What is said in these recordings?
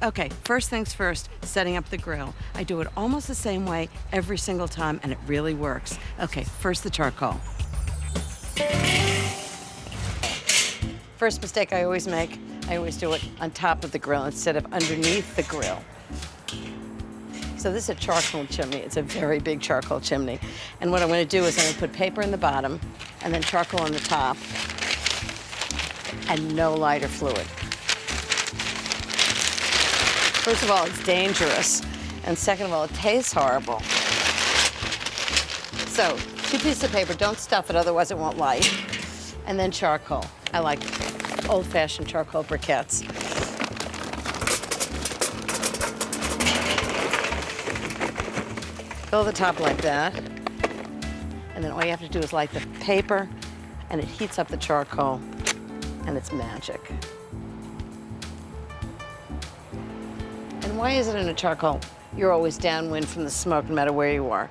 Okay, first things first, setting up the grill. I do it almost the same way every single time, and it really works. Okay, first the charcoal. First mistake I always make, I always do it on top of the grill instead of underneath the grill. So this is a charcoal chimney. It's a very big charcoal chimney. And what I'm gonna do is I'm gonna put paper in the bottom and then charcoal on the top and no lighter fluid. First of all, it's dangerous. And second of all, it tastes horrible. So 2 pieces of paper, don't stuff it, otherwise it won't light. And then charcoal. I like old-fashioned charcoal briquettes. Fill the top like that. And then all you have to do is light the paper, and it heats up the charcoal, and it's magic. And why is it in a charcoal? You're always downwind from the smoke, no matter where you are.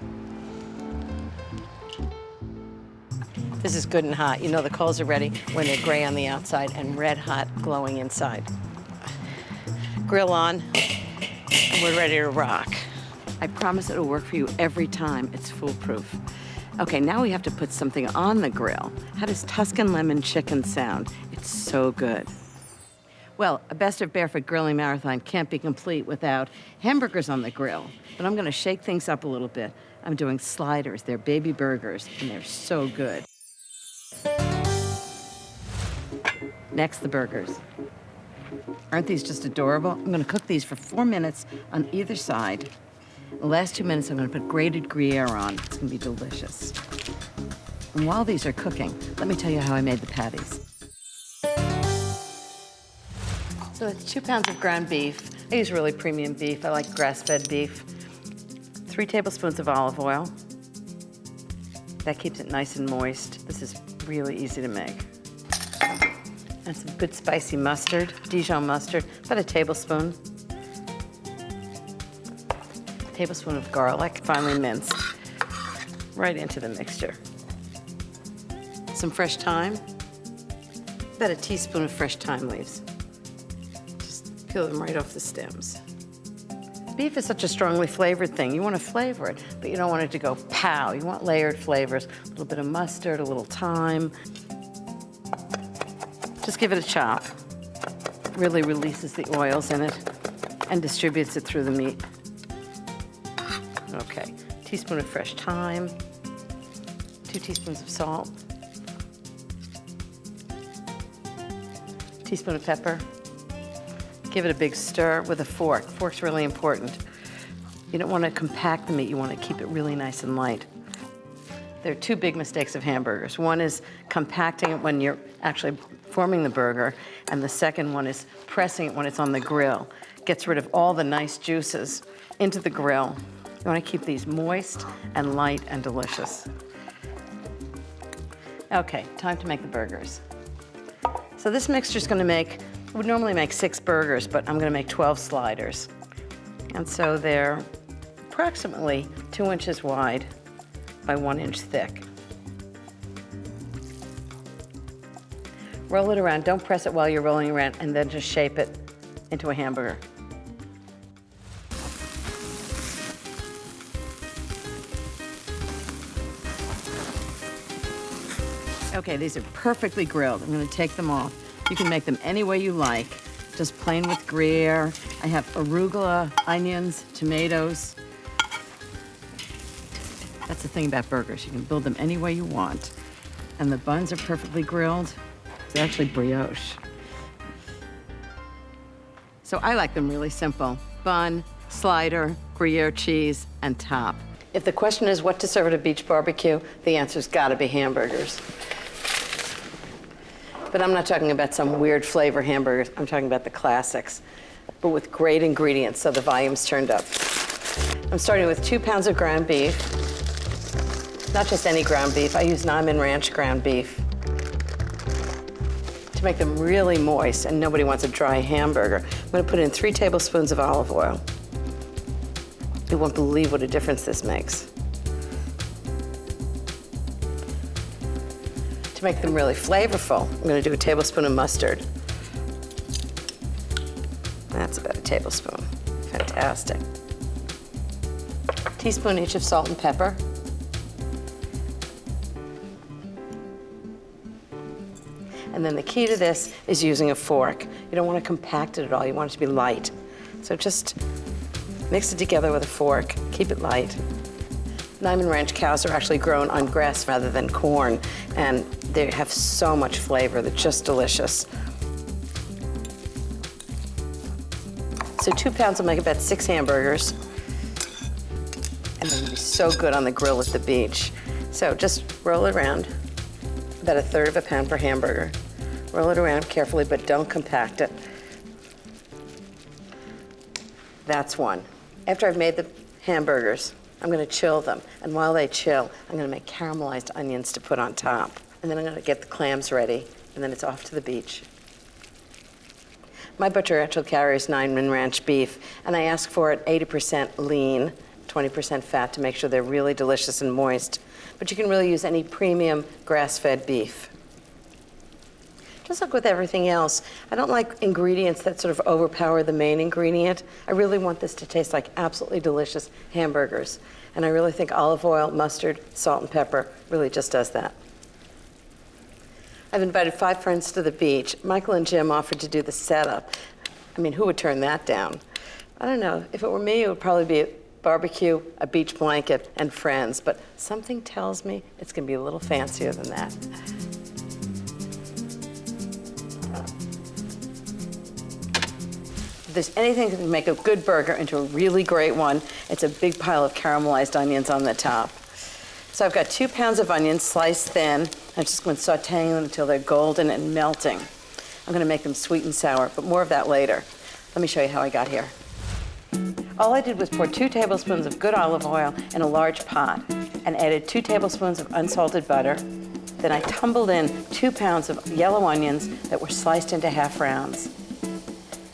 This is good and hot. You know the coals are ready when they're gray on the outside and red hot, glowing inside. Grill on, and we're ready to rock. I promise it'll work for you every time. It's foolproof. Okay, now we have to put something on the grill. How does Tuscan lemon chicken sound? It's so good. Well, a Best of Barefoot Grilling Marathon can't be complete without hamburgers on the grill. But I'm gonna shake things up a little bit. I'm doing sliders. They're baby burgers, and they're so good. Next, the burgers. Aren't these just adorable? I'm gonna cook these for 4 minutes on either side. The last 2 minutes, I'm gonna put grated gruyere on. It's gonna be delicious. And while these are cooking, let me tell you how I made the patties. So it's 2 pounds of ground beef. I use really premium beef. I like grass-fed beef. 3 tablespoons of olive oil. That keeps it nice and moist. This is really easy to make. And some good spicy mustard, Dijon mustard, about a tablespoon. A tablespoon of garlic, finely minced, right into the mixture. Some fresh thyme, about a teaspoon of fresh thyme leaves. Just peel them right off the stems. Beef is such a strongly flavored thing. You want to flavor it, but you don't want it to go pow. You want layered flavors. A little bit of mustard, a little thyme. Just give it a chop. It really releases the oils in it and distributes it through the meat. Okay, teaspoon of fresh thyme, 2 teaspoons of salt, teaspoon of pepper. Give it a big stir with a fork. Fork's really important. You don't want to compact the meat, you want to keep it really nice and light. There are 2 big mistakes of hamburgers. One is compacting it when you're actually forming the burger, and the second one is pressing it when it's on the grill. Gets rid of all the nice juices into the grill. You want to keep these moist and light and delicious. Okay, time to make the burgers. So this mixture's going to make, would normally make 6 burgers, but I'm going to make 12 sliders. And so they're approximately 2 inches wide by 1 inch thick. Roll it around, don't press it while you're rolling around, and then just shape it into a hamburger. Okay, these are perfectly grilled. I'm gonna take them off. You can make them any way you like, just plain with gruyere. I have arugula, onions, tomatoes. That's the thing about burgers. You can build them any way you want. And the buns are perfectly grilled. It's actually brioche. So I like them really simple. Bun, slider, Gruyere cheese, and top. If the question is what to serve at a beach barbecue, the answer's gotta be hamburgers. But I'm not talking about some weird flavor hamburgers. I'm talking about the classics, but with great ingredients, so the volume's turned up. I'm starting with 2 pounds of ground beef. Not just any ground beef. I use Niman Ranch ground beef to make them really moist, and nobody wants a dry hamburger. I'm gonna put in 3 tablespoons of olive oil. You won't believe what a difference this makes. To make them really flavorful, I'm gonna do a tablespoon of mustard. That's about a tablespoon. Fantastic. Teaspoon each of salt and pepper. And then the key to this is using a fork. You don't want to compact it at all. You want it to be light. So just mix it together with a fork. Keep it light. Niman Ranch cows are actually grown on grass rather than corn, and they have so much flavor. They're just delicious. So 2 pounds will make about 6 hamburgers. And they're gonna be so good on the grill at the beach. So just roll it around, about 1/3 of a pound per hamburger. Roll it around carefully, but don't compact it. That's one. After I've made the hamburgers, I'm gonna chill them. And while they chill, I'm gonna make caramelized onions to put on top. And then I'm gonna get the clams ready, and then it's off to the beach. My butcher actually carries Niman Ranch beef, and I ask for it 80% lean, 20% fat to make sure they're really delicious and moist. But you can really use any premium grass-fed beef. Just like with everything else, I don't like ingredients that sort of overpower the main ingredient. I really want this to taste like absolutely delicious hamburgers. And I really think olive oil, mustard, salt, and pepper really just does that. I've invited 5 friends to the beach. Michael and Jim offered to do the setup. I mean, who would turn that down? I don't know. If it were me, it would probably be a barbecue, a beach blanket, and friends. But something tells me it's going to be a little fancier than that. If there's anything that can make a good burger into a really great one, it's a big pile of caramelized onions on the top. So I've got 2 pounds of onions sliced thin. I'm just going to sauteing them until they're golden and melting. I'm going to make them sweet and sour, but more of that later. Let me show you how I got here. All I did was pour 2 tablespoons of good olive oil in a large pot and added 2 tablespoons of unsalted butter. Then I tumbled in 2 pounds of yellow onions that were sliced into half rounds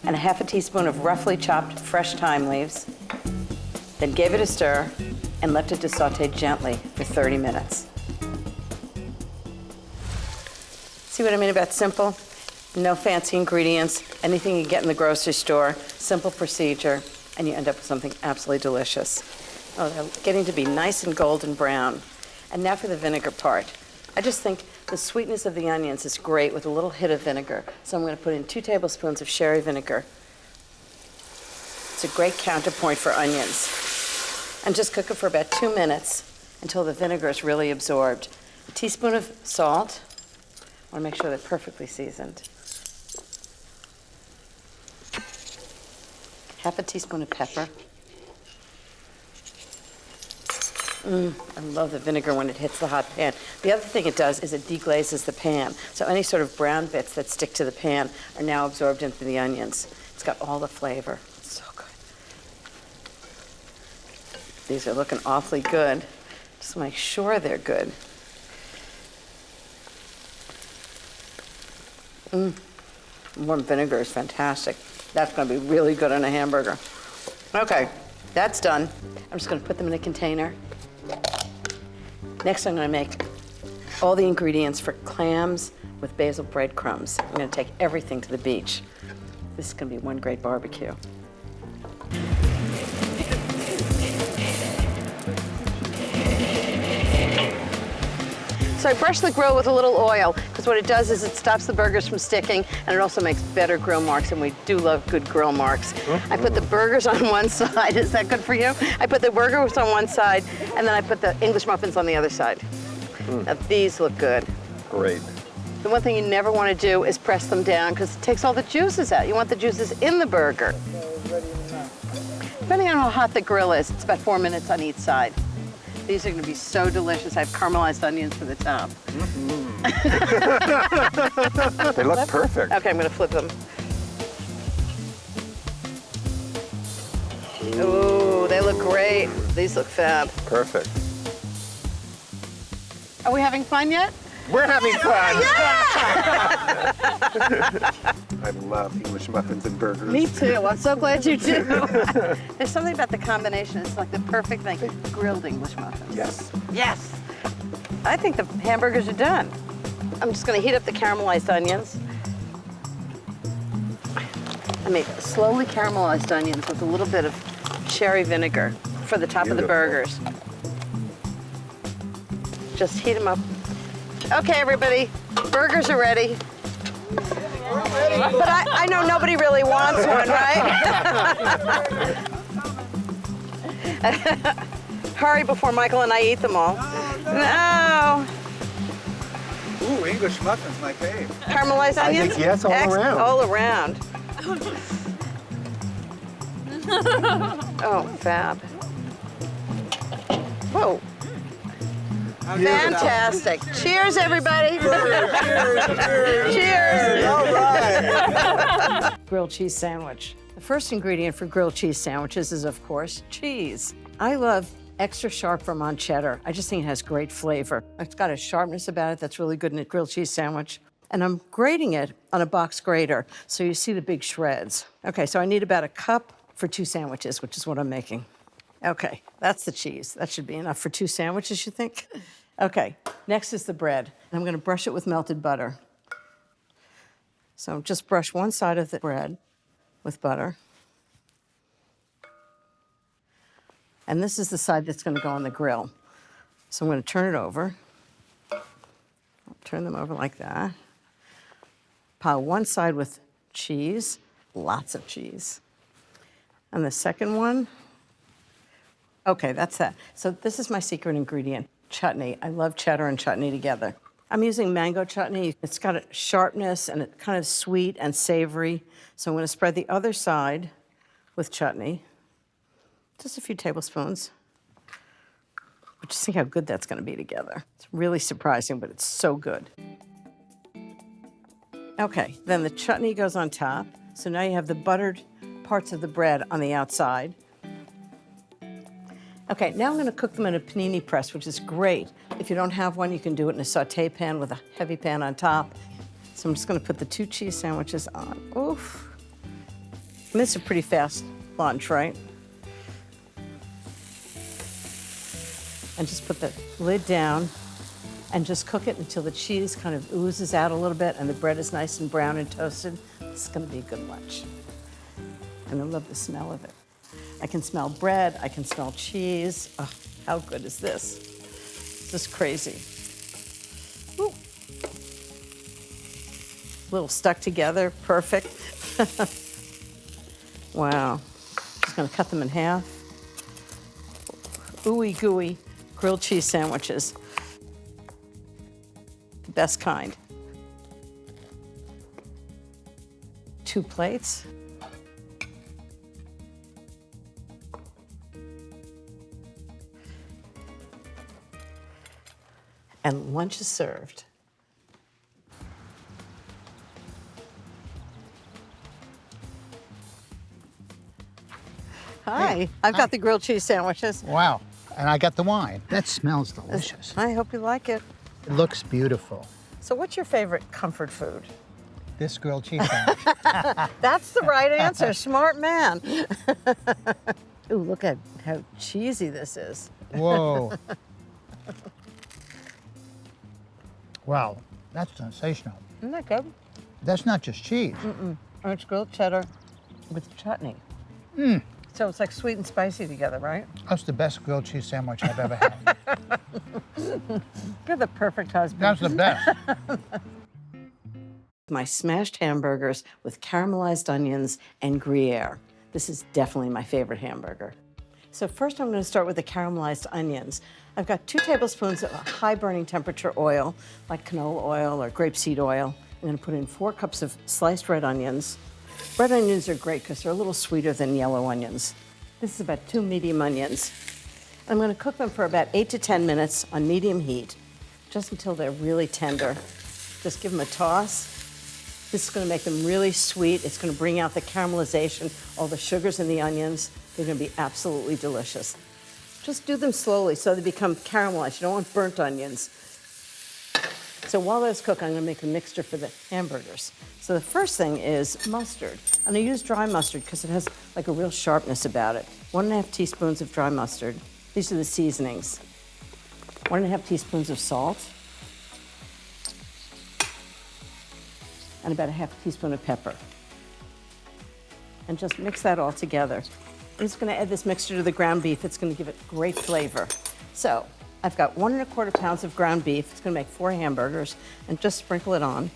and 1/2 teaspoon of roughly chopped fresh thyme leaves. Then gave it a stir and left it to saute gently for 30 minutes. See what I mean about simple? No fancy ingredients, anything you get in the grocery store, simple procedure, and you end up with something absolutely delicious. Oh, they're getting to be nice and golden brown. And now for the vinegar part. I just think the sweetness of the onions is great with a little hit of vinegar. So I'm going to put in 2 tablespoons of sherry vinegar. It's a great counterpoint for onions. And just cook it for about 2 minutes until the vinegar is really absorbed. A teaspoon of salt. I want to make sure they're perfectly seasoned. 1/2 teaspoon of pepper. I love the vinegar when it hits the hot pan. The other thing it does is it deglazes the pan. So any sort of brown bits that stick to the pan are now absorbed into the onions. It's got all the flavor. It's so good. These are looking awfully good. Just make sure they're good. Warm vinegar is fantastic. That's going to be really good on a hamburger. Okay, that's done. I'm just going to put them in a container. Next, I'm going to make all the ingredients for clams with basil breadcrumbs. I'm going to take everything to the beach. This is going to be one great barbecue. So I brush the grill with a little oil, because what it does is it stops the burgers from sticking, and it also makes better grill marks, and we do love good grill marks. I put the burgers on one side. Is that good for you? I put the burgers on one side, and then I put the English muffins on the other side. Now these look good. Great. The one thing you never want to do is press them down, because it takes all the juices out. You want the juices in the burger. Depending on how hot the grill is, it's about 4 minutes on each side. These are going to be so delicious. I have caramelized onions for the top. They look perfect. Okay, I'm going to flip them. Ooh, they look great. These look fab. Perfect. Are we having fun yet? We're having fun. Yeah! I love English muffins and burgers. Me too. I'm so glad you do. There's something about the combination. It's like the perfect thing. Grilled English muffins. Yes. Yes. I think the hamburgers are done. I'm just going to heat up the caramelized onions. I make slowly caramelized onions with a little bit of cherry vinegar for the top of the burgers. Just heat them up. Okay, everybody, burgers are ready. But I know nobody really wants one, right? Hurry before Michael and I eat them all. No. Ooh, English muffins, my fave. Caramelized I onions? think yes, all around. All around. Oh, fab. Whoa. Fantastic. Cheers, everybody. Cheers. All right. Grilled cheese sandwich. The first ingredient for grilled cheese sandwiches is, of course, cheese. I love extra sharp Vermont cheddar. I just think it has great flavor. It's got a sharpness about it that's really good in a grilled cheese sandwich. And I'm grating it on a box grater, so you see the big shreds. Okay, so I need about a cup for 2 sandwiches, which is what I'm making. Okay, that's the cheese. That should be enough for 2 sandwiches, you think? Okay, next is the bread. I'm gonna brush it with melted butter. So just brush one side of the bread with butter. And this is the side that's gonna go on the grill. So I'm gonna turn it over. Turn them over like that. Pile one side with cheese, lots of cheese. And the second one, okay, that's that. So this is my secret ingredient, chutney. I love cheddar and chutney together. I'm using mango chutney. It's got a sharpness and it's kind of sweet and savory. So I'm gonna spread the other side with chutney. Just a few tablespoons. But just think how good that's gonna be together. It's really surprising, but it's so good. Okay, then the chutney goes on top. So now you have the buttered parts of the bread on the outside. Okay, now I'm gonna cook them in a panini press, which is great. If you don't have one, you can do it in a saute pan with a heavy pan on top. So I'm just gonna put the 2 cheese sandwiches on. Oof. And this is a pretty fast lunch, right? And just put the lid down and just cook it until the cheese kind of oozes out a little bit and the bread is nice and brown and toasted. This is gonna be a good lunch. And I love the smell of it. I can smell bread, I can smell cheese. Oh, how good is this? This is crazy. Ooh. A little stuck together, perfect. Wow. Just gonna cut them in half. Ooey gooey grilled cheese sandwiches. The best kind. 2 plates. And lunch is served. Hi, I've got the grilled cheese sandwiches. Wow, and I got the wine. That smells delicious. I hope you like it. It looks beautiful. So what's your favorite comfort food? This grilled cheese sandwich. That's the right answer, smart man. Ooh, look at how cheesy this is. Whoa. Wow, that's sensational. Isn't that good? That's not just cheese. And it's grilled cheddar with chutney. So it's like sweet and spicy together, right? That's the best grilled cheese sandwich I've ever had. You're the perfect husband. That's the best. My smashed hamburgers with caramelized onions and gruyere. This is definitely my favorite hamburger. So first I'm gonna start with the caramelized onions. I've got 2 tablespoons of high burning temperature oil, like canola oil or grapeseed oil. I'm gonna put in 4 cups of sliced red onions. Red onions are great because they're a little sweeter than yellow onions. This is about 2 medium onions. I'm gonna cook them for about 8 to 10 minutes on medium heat, just until they're really tender. Just give them a toss. This is gonna make them really sweet. It's gonna bring out the caramelization, all the sugars in the onions. They're gonna be absolutely delicious. Just do them slowly so they become caramelized. You don't want burnt onions. So while those cook, I'm gonna make a mixture for the hamburgers. So the first thing is mustard. And I use dry mustard because it has like a real sharpness about it. 1½ teaspoons of dry mustard. These are the seasonings. 1½ teaspoons of salt. And about ½ teaspoon of pepper. and just mix that all together. I'm just gonna add this mixture to the ground beef. It's gonna give it great flavor. So I've got 1¼ pounds of ground beef. It's gonna make 4 hamburgers, and just sprinkle it on.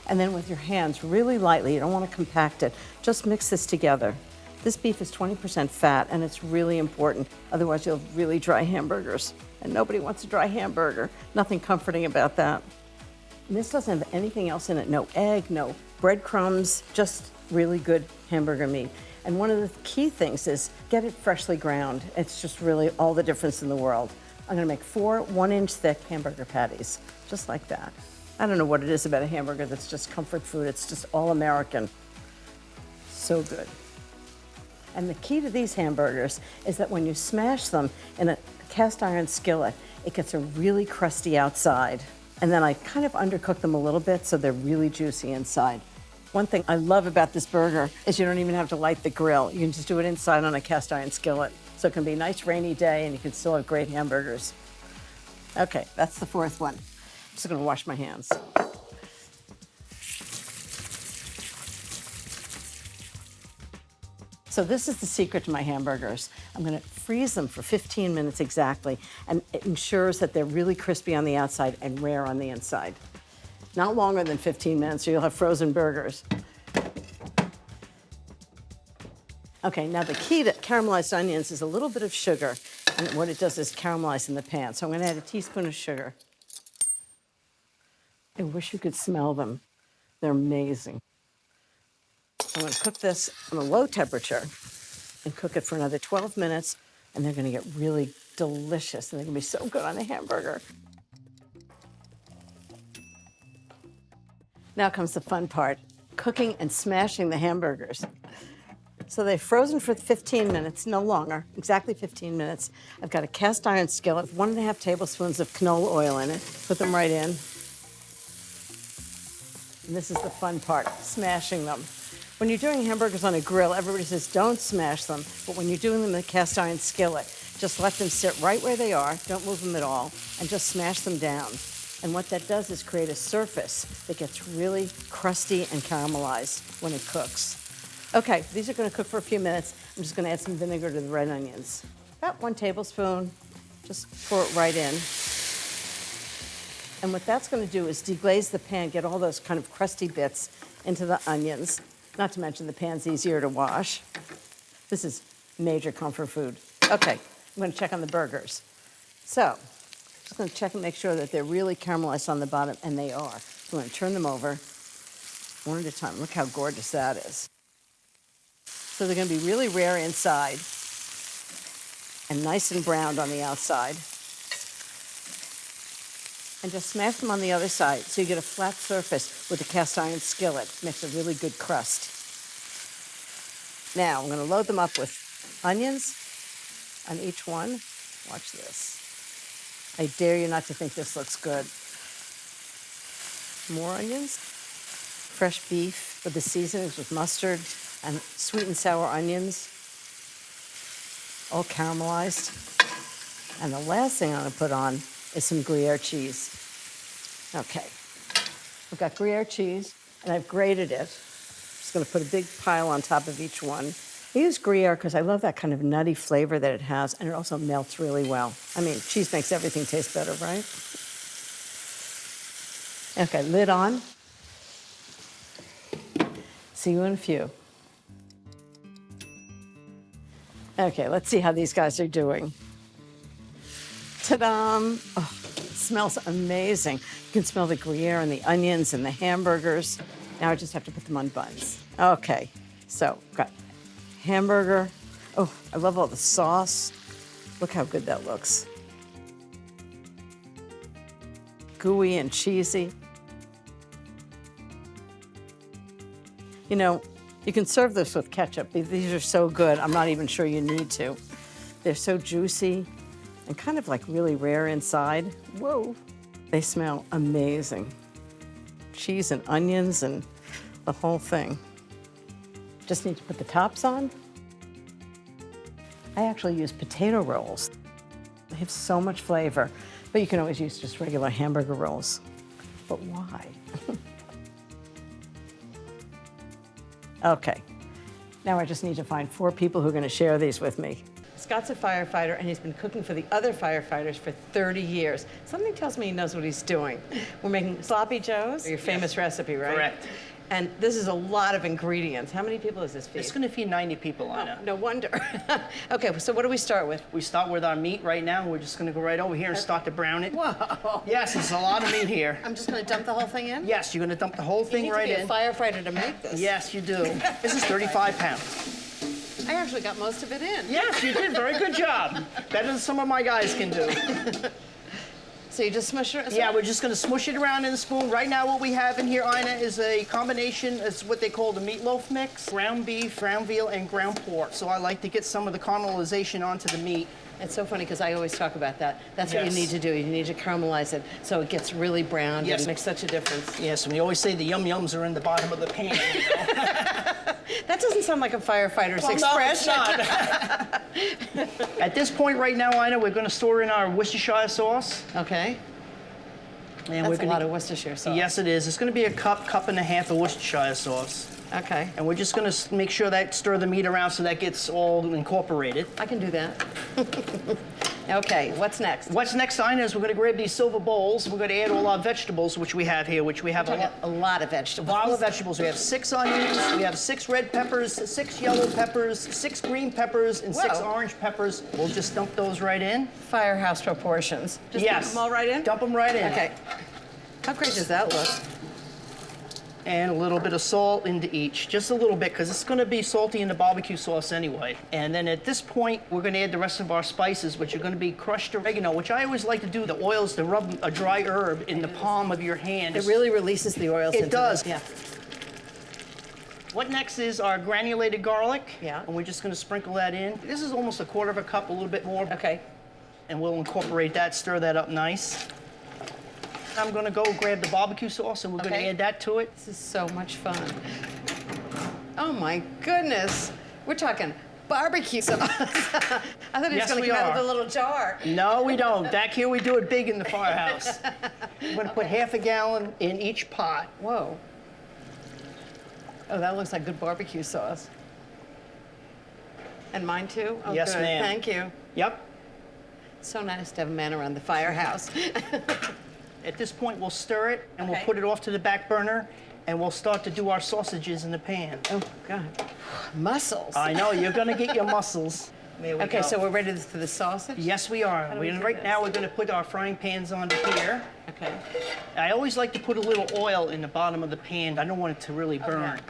And then with your hands, really lightly, you don't wanna compact it, just mix this together. This beef is 20% fat, and it's really important. Otherwise, you'll have really dry hamburgers. And nobody wants a dry hamburger. Nothing comforting about that. And this doesn't have anything else in it. No egg, no breadcrumbs, just really good hamburger meat. And one of the key things is get it freshly ground. It's just really all the difference in the world. I'm gonna make 4 1-inch thick hamburger patties, just like that. I don't know what it is about a hamburger that's just comfort food. It's just all American. So good. And the key to these hamburgers is that when you smash them in a cast iron skillet, it gets a really crusty outside. And then I kind of undercook them a little bit so they're really juicy inside. One thing I love about this burger is you don't even have to light the grill. You can just do it inside on a cast iron skillet. So it can be a nice rainy day and you can still have great hamburgers. Okay, that's the 4th one. I'm just gonna wash my hands. So this is the secret to my hamburgers. I'm gonna freeze them for 15 minutes exactly, and it ensures that they're really crispy on the outside and rare on the inside. Not longer than 15 minutes or you'll have frozen burgers. Okay, now the key to caramelized onions is a little bit of sugar, and what it does is caramelize in the pan. So I'm gonna add a teaspoon of sugar. I wish you could smell them. They're amazing. I'm gonna cook this on a low temperature and cook it for another 12 minutes, and they're gonna get really delicious, and they're gonna be so good on a hamburger. Now comes the fun part, cooking and smashing the hamburgers. So they're frozen for 15 minutes, no longer, exactly 15 minutes. I've got a cast iron skillet, 1½ tablespoons of canola oil in it. Put them right in. And this is the fun part, smashing them. When you're doing hamburgers on a grill, everybody says don't smash them, but when you're doing them in a cast iron skillet, just let them sit right where they are, don't move them at all, and just smash them down. And what that does is create a surface that gets really crusty and caramelized when it cooks. Okay, these are gonna cook for a few minutes. I'm just gonna add some vinegar to the red onions. About 1 tablespoon, just pour it right in. And what that's gonna do is deglaze the pan, get all those kind of crusty bits into the onions. Not to mention the pan's easier to wash. This is major comfort food. Okay, I'm gonna check on the burgers. So, just gonna check and make sure that they're really caramelized on the bottom, and they are. So I'm gonna turn them over one at a time. Look how gorgeous that is. So they're gonna be really rare inside and nice and browned on the outside. And just smash them on the other side so you get a flat surface with the cast iron skillet. Makes a really good crust. Now I'm gonna load them up with onions on each one. Watch this. I dare you not to think this looks good. More onions. Fresh beef with the seasonings with mustard and sweet and sour onions. All caramelized. And the last thing I'm gonna put on is some gruyere cheese. Okay, I've got gruyere cheese and I've grated it. Just gonna put a big pile on top of each one. I use gruyere because I love that kind of nutty flavor that it has, and it also melts really well. I mean, cheese makes everything taste better, right? Okay, lid on. See you in a few. Okay, let's see how these guys are doing. Ta-da! Oh, it smells amazing. You can smell the gruyere and the onions and the hamburgers. Now I just have to put them on buns. Okay, so got hamburger. Oh, I love all the sauce. Look how good that looks. Gooey and cheesy. You know, you can serve this with ketchup. These are so good, I'm not even sure you need to. They're so juicy and kind of like really rare inside. Whoa. They smell amazing. Cheese and onions and the whole thing. Just need to put the tops on. I actually use potato rolls. They have so much flavor, but you can always use just regular hamburger rolls. But why? Okay. Now I just need to find 4 people who are going to share these with me. Scott's a firefighter, and he's been cooking for the other firefighters for 30 years. Something tells me he knows what he's doing. We're making sloppy joes, your famous recipe, right? Correct. And this is a lot of ingredients. How many people does this feed? It's going to feed 90 people, Ina. No wonder. Okay, so what do we start with? We start with our meat right now. We're just going to go right over here and start to brown it. Whoa. Yes, there's a lot of meat here. I'm just going to dump the whole thing in? Yes, you're going to dump the whole thing You need right to be in. a firefighter to make this. Yes, you do. This is 35 pounds. I actually got most of it in. Yes, you did. Very good job. Better than some of my guys can do. So you just smush it? Yeah, we're just going to smush it around in the spoon. Right now what we have in here, Ina, is a combination. It's what they call the meatloaf mix. Ground beef, ground veal, and ground pork. So I like to get some of the caramelization onto the meat. It's so funny because I always talk about that. That's what you Yes. need to do. You need to caramelize it so it gets really brown. Yes. It makes such a difference. Yes, and we always say the yum-yums are in the bottom of the pan. You know? That doesn't sound like a firefighter's Well, no, it's expression. not. At this point right now, Ina, we're going to store in our Worcestershire sauce. Okay. And That's we're a gonna, lot of Worcestershire sauce. Yes, it is. It's going to be a cup and a half of Worcestershire sauce. Okay. And we're just going to make sure that stir the meat around so that gets all incorporated. I can do that. Okay, what's next? What's next, Ina, is we're going to grab these silver bowls. We're going to add all our vegetables, which we have here, which we have A lot of a vegetables. lot of vegetables. We have 6 onions, we have 6 red peppers, 6 yellow peppers, 6 green peppers, and 6 Whoa. orange peppers. We'll just dump those right in. Firehouse proportions. Just Yes. dump them all right in? Dump them right in. Okay. How great does that look? And a little bit of salt into each, just a little bit, because it's going to be salty in the barbecue sauce anyway. And then at this point, we're going to add the rest of our spices, which are going to be crushed oregano, which I always like to do. The oils to rub a dry herb in the palm of your hand. It really releases the oils It into does. the- Yeah. What next is our granulated garlic. Yeah. And we're just going to sprinkle that in. This is almost 1/4 cup, a little bit more. Okay. And we'll incorporate that, stir that up nice. I'm going to go grab the barbecue sauce, and we're going Okay. to add that to it. This is so much fun. Oh my goodness. We're talking barbecue sauce. I thought he was Yes, going we to come out are. with a little jar. No, we don't. Back here, we do it big in the firehouse. We're going to put 1/2 gallon in each pot. Whoa. Oh, that looks like good barbecue sauce. And mine too? Oh, Yes, good. ma'am. Thank you. Yep. So nice to have a man around the firehouse. At this point, we'll stir it, and we'll Okay. put it off to the back burner, and we'll start to do our sausages in the pan. Oh, God. Mussels. I know, you're going to get your mussels. There we Okay, go. so we're ready for the sausage? Yes, we are. do we do Right this? now, we're going to put our frying pans onto here. Okay. I always like to put a little oil in the bottom of the pan. I don't want it to really burn. Okay.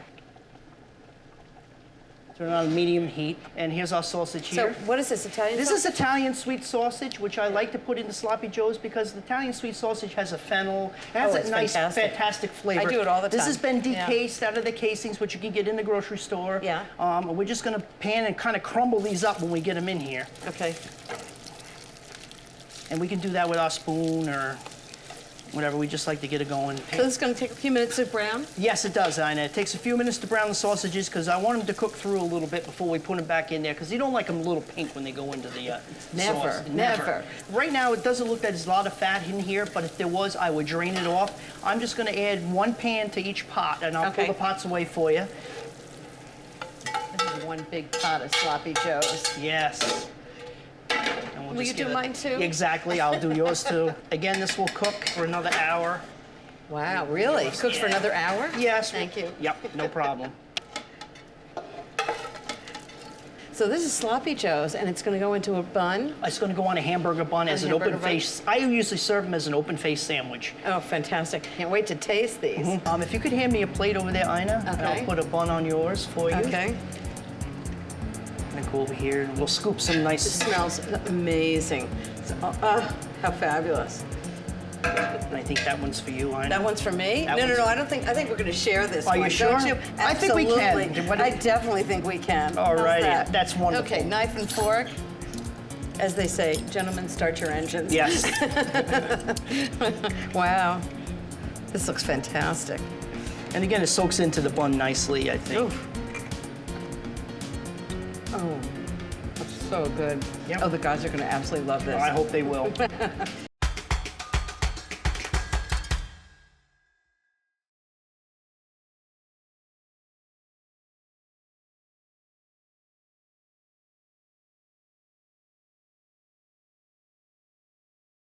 Turn it on medium heat, and here's our sausage So here. what is this, Italian This sausage? is Italian sweet sausage, which I like to put into sloppy joes because the Italian sweet sausage has a fennel, it has Oh, a it's nice, fantastic. fantastic flavor. I do it all the This time. has been Yeah. decased out of the casings, which you can get in the grocery store. Yeah. And we're just going to pan and kind of crumble these up when we get them in here. Okay. And we can do that with our spoon or whatever. We just like to get it going. So this is going to take a few minutes to brown? Yes, it does, Ina. It takes a few minutes to brown the sausages because I want them to cook through a little bit before we put them back in there because you don't like them a little pink when they go into the Never, sauce. never. Right now, it doesn't look like there's a lot of fat in here, but if there was, I would drain it off. I'm just going to add 1 pan to each pot, and I'll Okay. pull the pots away for you. This is one big pot of sloppy joes. Yes. And we'll Will just you do get mine too? Exactly. I'll do yours too. Again, this will cook for another hour. Wow, really? Cooks for another hour? Yes. Thank you. Yep, no problem. So this is sloppy joes, and it's going to go into a bun. It's going to go on a hamburger bun as an hamburger open bun. face. I usually serve them as an open face sandwich. Oh, fantastic. Can't wait to taste these. If you could hand me a plate over there, Ina, and Okay. I'll put a bun on yours for you. Okay. I'm gonna go over here and we'll scoop some It nice. smells amazing. How fabulous. And I think that one's for you, Ina. That one's for me? That No, one's- I don't think, I think we're going to share this Are you one, sure? don't you? I think we can. Absolutely. What- I definitely think we can. All How's righty. that? That's wonderful. Okay, knife and fork. As they say, gentlemen, start your engines. Yes. Wow. This looks fantastic. And again, it soaks into the bun nicely, I think. Oof. Oh, that's so good. Yep. Oh, the guys are going to absolutely love this. I hope they will.